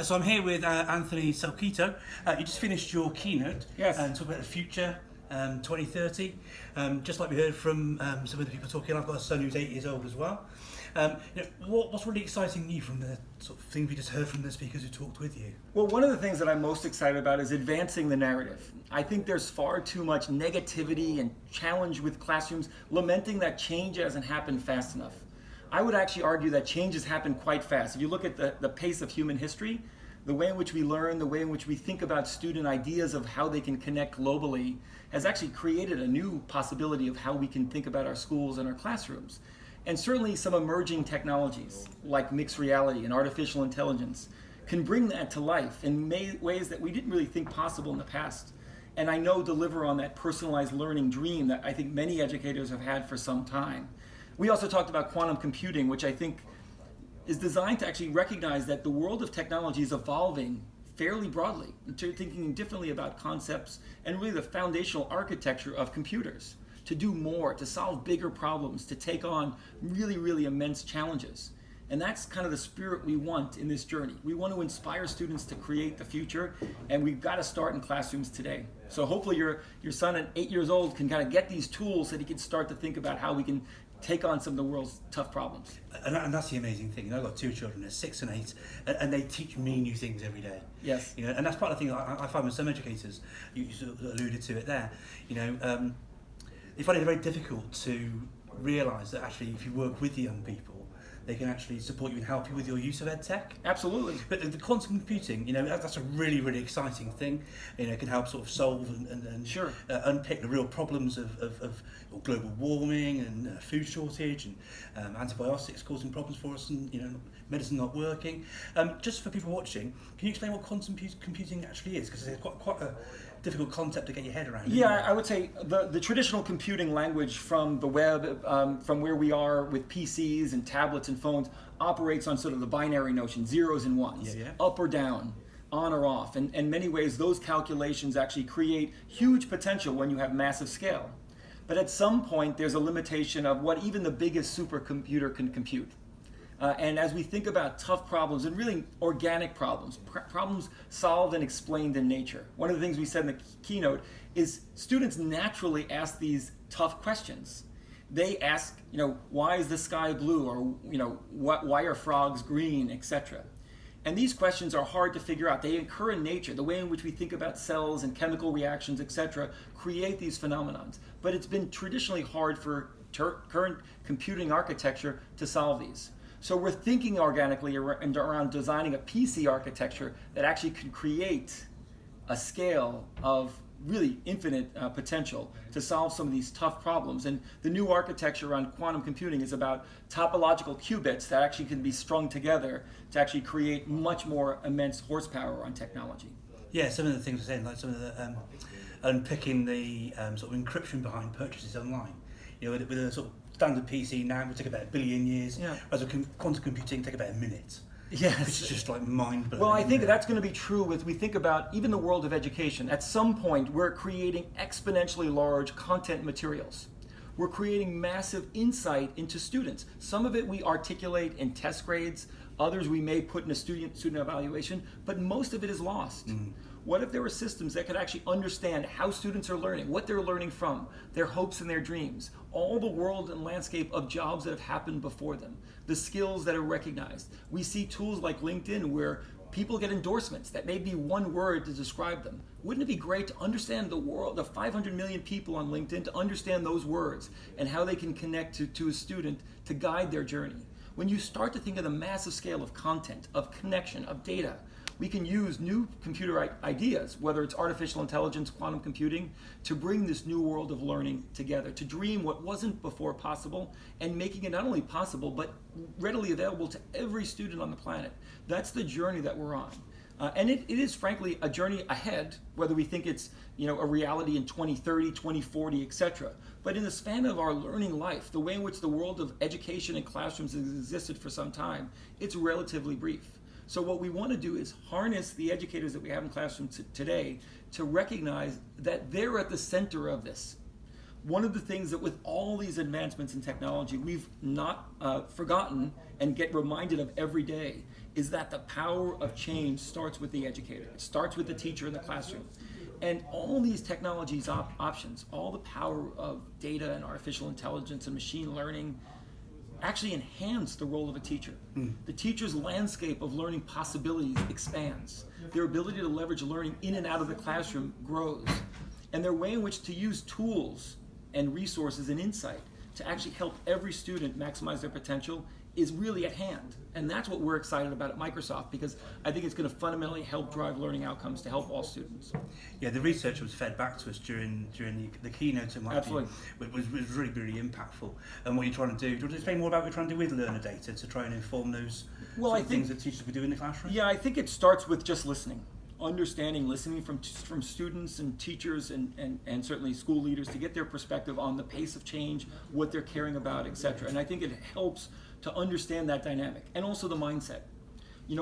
So I'm here with Anthony Dalcito. You just finished your keynote. Yes. And talk about the future, 2030. Just like we heard from some of the people talking, I've got a son who's 8 years old as well. What's really exciting you from the sort of things we just heard from the speakers who talked with you? Well, one of the things that I'm most excited about is advancing the narrative. I think there's far too much negativity and challenge with classrooms, lamenting that change hasn't happened fast enough. I would actually argue that change has happened quite fast. If you look at the pace of human history, the way in which we learn, the way in which we think about student ideas of how they can connect globally has actually created a new possibility of how we can think about our schools and our classrooms. And certainly some emerging technologies like mixed reality and artificial intelligence can bring that to life in ways that we didn't really think possible in the past. And I know deliver on that personalized learning dream that I think many educators have had for some time. We also talked about quantum computing, which I think is designed to actually recognize that the world of technology is evolving fairly broadly, into thinking differently about concepts and really the foundational architecture of computers to do more, to solve bigger problems, to take on really, really immense challenges. And that's kind of the spirit we want in this journey. We want to inspire students to create the future, and we've got to start in classrooms today. So hopefully your son at 8 years old can kind of get these tools so that he can start to think about how we can take on some of the world's tough problems. And that's the amazing thing. I've got 2 children, they're 6 and 8, and they teach me new things every day. Yes. And that's part of the thing I find with some educators. You sort of alluded to it there. They find it very difficult to realise that actually, if you work with the young people, they can actually support you and help you with your use of ed tech. Absolutely. But the quantum computing, that's a really, really exciting thing. It can help sort of solve and Sure. Unpick the real problems of global warming and food shortage and antibiotics causing problems for us and medicine not working. Just for people watching, can you explain what quantum computing actually is? Because it's quite a difficult concept to get your head around. Yeah, I would say the traditional computing language from the web, from where we are with PCs and tablets and phones, operates on sort of the binary notion, zeros and ones, up or down, on or off. And in many ways, those calculations actually create huge potential when you have massive scale. But at some point, there's a limitation of what even the biggest supercomputer can compute. And as we think about tough problems and really organic problems, problems solved and explained in nature, one of the things we said in the keynote is students naturally ask these tough questions. They ask, why is the sky blue, or why are frogs green, etc. And these questions are hard to figure out. They occur in nature. The way in which we think about cells and chemical reactions, etc., create these phenomenons. But it's been traditionally hard for current computing architecture to solve these. So we're thinking organically around designing a PC architecture that actually can create a scale of really infinite potential to solve some of these tough problems. And the new architecture around quantum computing is about topological qubits that actually can be strung together to actually create much more immense horsepower on technology. Yeah, some of the things we're saying, like some of the unpicking the sort of encryption behind purchases online. With a sort of standard PC now, it would take about 1 billion years, whereas with quantum computing, take about a minute. Yes. It's just like mind-blowing. Well, I think that's going to be true with, we think about even the world of education. At some point, we're creating exponentially large content materials. We're creating massive insight into students. Some of it we articulate in test grades, others we may put in a student evaluation, but most of it is lost. What if there were systems that could actually understand how students are learning, what they're learning from, their hopes and their dreams, all the world and landscape of jobs that have happened before them, the skills that are recognized. We see tools like LinkedIn where people get endorsements that may be one word to describe them. Wouldn't it be great to understand the world, the 500 million people on LinkedIn, to understand those words and how they can connect to a student to guide their journey? When you start to think of the massive scale of content, of connection, of data, we can use new computer ideas, whether it's artificial intelligence, quantum computing, to bring this new world of learning together, to dream what wasn't before possible, and making it not only possible, but readily available to every student on the planet. That's the journey that we're on. And it is frankly a journey ahead, whether we think it's a reality in 2030, 2040, etc. But in the span of our learning life, the way in which the world of education and classrooms has existed for some time, it's relatively brief. So what we want to do is harness the educators that we have in classrooms today to recognize that they're at the center of this. One of the things that with all these advancements in technology we've not forgotten and get reminded of every day is that the power of change starts with the educator. It starts with the teacher in the classroom. And all these technologies options, all the power of data and artificial intelligence and machine learning actually enhance the role of a teacher. The teacher's landscape of learning possibilities expands. Their ability to leverage learning in and out of the classroom grows. And their way in which to use tools and resources and insight to actually help every student maximize their potential is really at hand. And that's what we're excited about at Microsoft, because I think it's going to fundamentally help drive learning outcomes to help all students. Yeah, the research was fed back to us during the keynote, and Absolutely. was really, really impactful. And what you're trying to do, do you want to explain more about what you're trying to do with learner data to try and inform those things that teachers will do in the classroom? Yeah, I think it starts with just listening. Listening from students and teachers and certainly school leaders to get their perspective on the pace of change, what they're caring about, etc. And I think it helps to understand that dynamic, and also the mindset.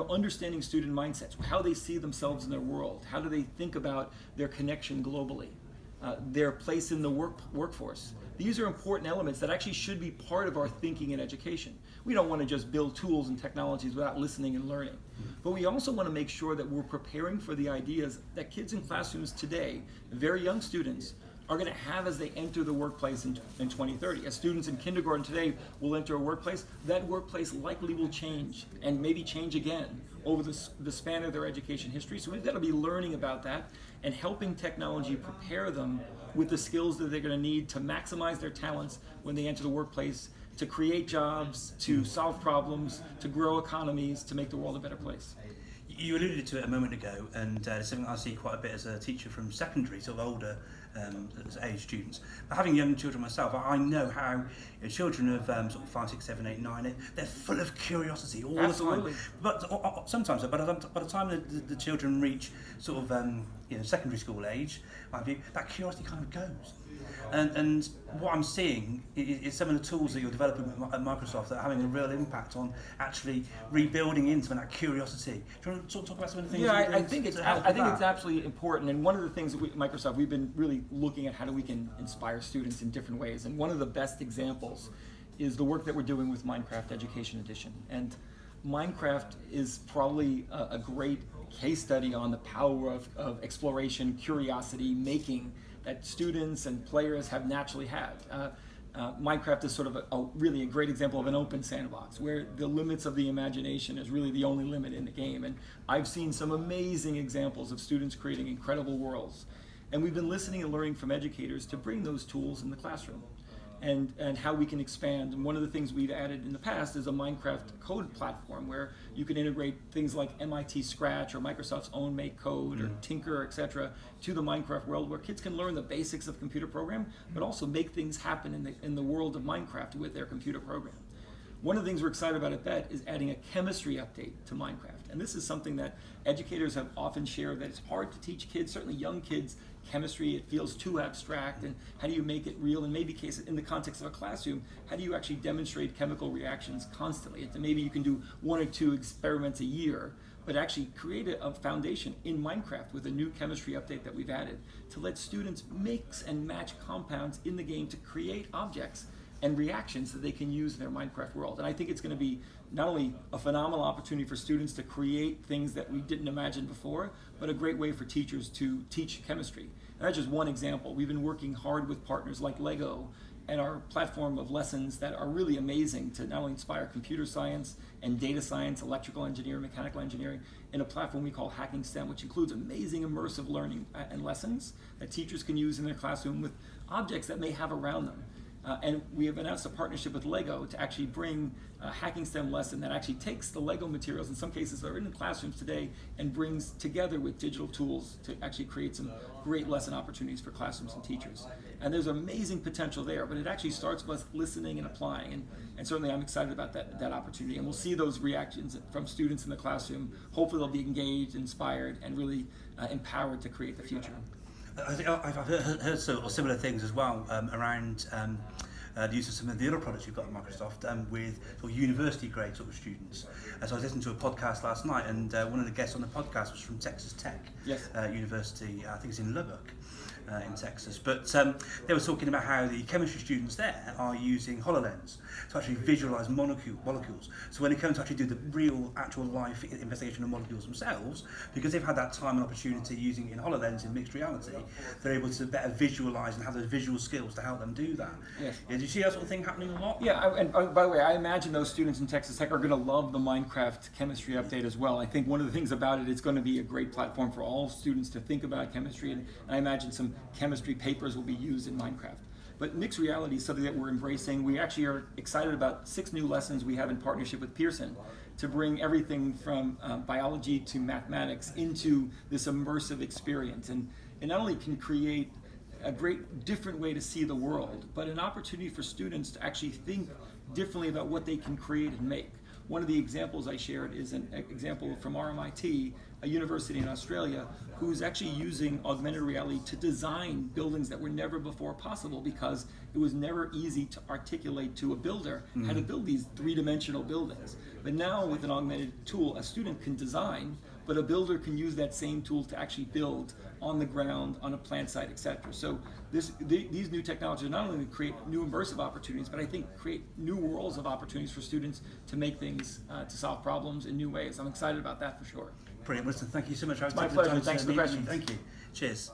Understanding student mindsets, how they see themselves in their world, how do they think about their connection globally, their place in the workforce. These are important elements that actually should be part of our thinking in education. We don't want to just build tools and technologies without listening and learning. But we also want to make sure that we're preparing for the ideas that kids in classrooms today, very young students, are going to have as they enter the workplace in 2030. As students in kindergarten today will enter a workplace, that workplace likely will change, and maybe change again over the span of their education history. So we've got to be learning about that and helping technology prepare them with the skills that they're going to need to maximize their talents when they enter the workplace, to create jobs, to solve problems, to grow economies, to make the world a better place. You alluded to it a moment ago, and it's something I see quite a bit as a teacher from secondary, sort of older age students. But having young children myself, I know how children of sort of 5, 6, 7, 8, 9, they're full of curiosity all Absolutely. the time. But sometimes, by the time the children reach sort of secondary school age, that curiosity kind of goes. And what I'm seeing is some of the tools that you're developing at Microsoft that are having a real impact on actually rebuilding into that curiosity. Do you want to talk about some of the things? Yeah, I think it's absolutely important. And one of the things that Microsoft, we've been really looking at how we can inspire students in different ways. And one of the best examples is the work that we're doing with Minecraft Education Edition. And Minecraft is probably a great case study on the power of exploration, curiosity, making that students and players have naturally had. Minecraft is sort of really a great example of an open sandbox where the limits of the imagination is really the only limit in the game. And I've seen some amazing examples of students creating incredible worlds. And we've been listening and learning from educators to bring those tools in the classroom and how we can expand. And one of the things we've added in the past is a Minecraft code platform where you can integrate things like MIT Scratch or Microsoft's own Make Code or Tinker, etc., to the Minecraft world, where kids can learn the basics of computer program, but also make things happen in the world of Minecraft with their computer program. One of the things we're excited about at BET is adding a chemistry update to Minecraft. And this is something that educators have often shared, that it's hard to teach kids, certainly young kids, chemistry. It feels too abstract, and how do you make it real? In maybe cases, in the context of a classroom, how do you actually demonstrate chemical reactions constantly? Maybe you can do 1 or 2 experiments a year, but actually create a foundation in Minecraft with a new chemistry update that we've added to let students mix and match compounds in the game to create objects and reactions that they can use in their Minecraft world. And I think it's going to be not only a phenomenal opportunity for students to create things that we didn't imagine before, but a great way for teachers to teach chemistry. And that's just one example. We've been working hard with partners like Lego and our platform of lessons that are really amazing to not only inspire computer science and data science, electrical engineering, mechanical engineering, in a platform we call Hacking STEM, which includes amazing immersive learning and lessons that teachers can use in their classroom with objects that may have around them. And we have announced a partnership with Lego to actually bring a Hacking STEM lesson that actually takes the Lego materials, in some cases that are in the classrooms today, and brings together with digital tools to actually create some great lesson opportunities for classrooms and teachers. And there's amazing potential there, but it actually starts with listening and applying. And certainly I'm excited about that opportunity. And we'll see those reactions from students in the classroom. Hopefully they'll be engaged, inspired, and really empowered to create the future. I think I've heard sort of similar things as well around the use of some of the other products you've got at Microsoft with sort of university grade sort of students. So I was listening to a podcast last night, and one of the guests on the podcast was from Texas Tech Yes. University, I think it's in Lubbock. in Texas. But they were talking about how the chemistry students there are using HoloLens to actually visualize molecules. So when they come to actually do the real, actual life investigation of molecules themselves, because they've had that time and opportunity using it in HoloLens in mixed reality, they're able to better visualize and have those visual skills to help them do that. Yes. Yeah, do you see that sort of thing happening a lot? Yeah, and by the way, I imagine those students in Texas Tech are going to love the Minecraft chemistry update as well. I think one of the things about it, it's going to be a great platform for all students to think about chemistry, and I imagine some chemistry papers will be used in Minecraft. But mixed reality is something that we're embracing. We actually are excited about 6 new lessons we have in partnership with Pearson to bring everything from biology to mathematics into this immersive experience. And it not only can create a great different way to see the world, but an opportunity for students to actually think differently about what they can create and make. One of the examples I shared is an example from RMIT, a university in Australia, who's actually using augmented reality to design buildings that were never before possible because it was never easy to articulate to a builder how to build these 3-dimensional buildings. But now with an augmented tool, a student can design, but a builder can use that same tool to actually build on the ground, on a plant site, etc. So these new technologies not only create new immersive opportunities, but I think create new worlds of opportunities for students to make things, to solve problems in new ways. I'm excited about that for sure. Brilliant. Listen, thank you so much. My pleasure. Thanks for the questions. Thank you. Cheers.